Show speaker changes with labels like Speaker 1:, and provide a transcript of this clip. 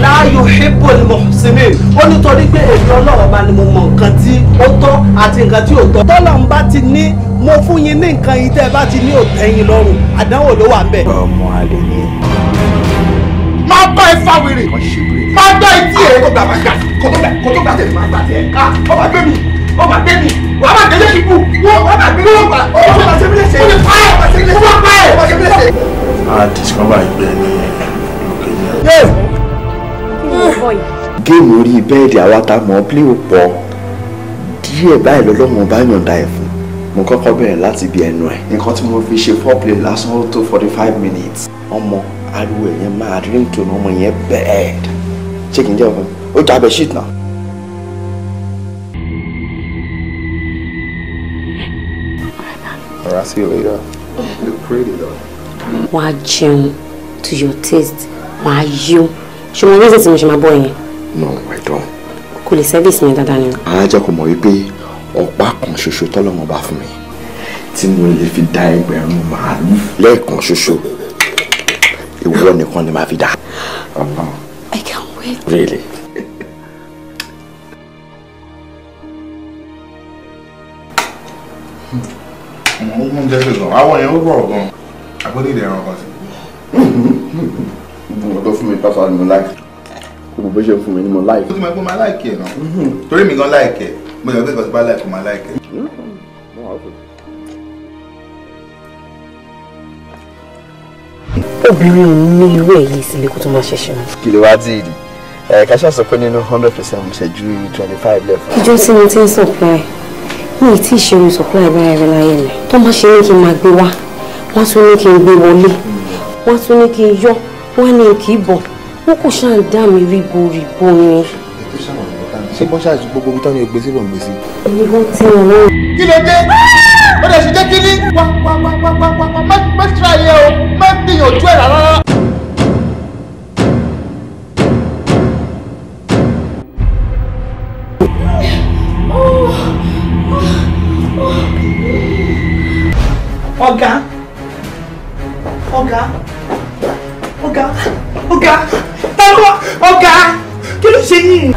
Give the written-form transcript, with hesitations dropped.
Speaker 1: la yuhibbul muhsinin. Ó nítorí pé èmi Ọlọ́run bá ní mo mọ nǹkan tí ó tọ́ àti nǹkan tí ò tọ́. Tọ́lọ́run bá ti ní mo fún yín ní nǹkan yìí tẹ́ ẹ bá ti ní òtẹ́yìn lọ́rùn àdánwò ló wà ń bẹ̀.
Speaker 2: ọmọ àlè ni.
Speaker 3: máa bá ẹ fa wèrè máa gbá etí ẹ kó gbà tẹ̀lé máa gbà tẹ̀ ká ọba gbé mi wàá máa tẹ̀lé kíkú wọ́n máa gbé mi wọ́n máa ṣe mí léṣe wọ́n máa ṣe mí léṣe.
Speaker 2: a discover ìgbẹ́ ní lókè ní.
Speaker 4: géèmù orí bẹ́ẹ̀dì àwa ta mọ̀ plé ò pọ̀ díẹ̀ báyìí lọ́lọ́mọ bá yọ̀ǹda ẹ̀ fún mo kọ́kọ́ bẹ̀rẹ̀ láti bí ẹnu ẹ̀ nǹkan tí mo fi ṣe foreplay lásán ó tó 45 minutes ọmọ ariwo ẹ̀yẹn máa ringtone ọmọ yẹn bad ṣé kì í jẹ́ ọ̀fun ó jà bẹ̀ shit náà.
Speaker 2: Alright, see you later. You look pretty though.
Speaker 5: Wọ́n á jẹun to your taste. Wọ́n á yó. Ṣé mo rí ìsìn tí mo ṣe máa bọ̀ yẹn?
Speaker 4: No, I don't.
Speaker 5: Kò lè service mi dáadáa ni.
Speaker 4: Àá jẹ́ kó mọ̀ wípé ọ̀pá kan ṣoṣo tọ́lọ́mọ bá fún mi tí mo lè fi dá ẹgbẹ̀rún màálù lẹ́ẹ̀kan ṣoṣo ìwọ nìkan ni màá fi dá.
Speaker 5: I can't wait.
Speaker 4: Really?
Speaker 2: Mo jẹ́ sí gan. Àwọn yẹn ó bọ̀ gan. Àgbọ̀dé ìdẹ̀ ẹran kan sí.
Speaker 4: Mo tó fún mi pásítọ̀ ni mo láìkì. Gbogbo bó ṣe fún mi ni mo láìkì.
Speaker 2: Ó ti mọ̀ pé máa láìkì ẹ̀ náà. Torí mi gan láìkì ẹ̀. Mo jẹ́ pé nǹkan tí bá láìkì máa láìkì ẹ̀.
Speaker 5: Obìnrin ò ní irú èyí sílé kó tó máa ṣẹ̀ṣẹ̀ mọ́.
Speaker 4: Kí ló wá tí ì rí? Ká ṣàṣọ pé nínú 100% mo ṣe ju 25 lẹ́fọ̀.
Speaker 5: Ìjọ tí mo ti ń supply mi ì tí ì ṣe orin supply báyìí rẹ láyé mi. Tó máa ṣe ní kí n máa gbé wá, wọ́n tún ní kí n gbé wọlé, wọ́n tún ní kí n yọ, wọ́n ní kí n bọ̀. Wọ́n kò ṣáà ń dá mi ríbo ni.
Speaker 2: Ṣé bọ́n ṣáà gbogbo ibi tán ni ògbésí ló ń gbé sí?
Speaker 5: Èmi kò tí wọn lọ́rùn.
Speaker 3: kí ló dé ó lè ṣe jẹ́ kí ní wá má tíra yẹ o má gbìyànjú ẹ̀ rárá.
Speaker 1: Ọ̀gá ọ̀gá kí ló ṣe yín?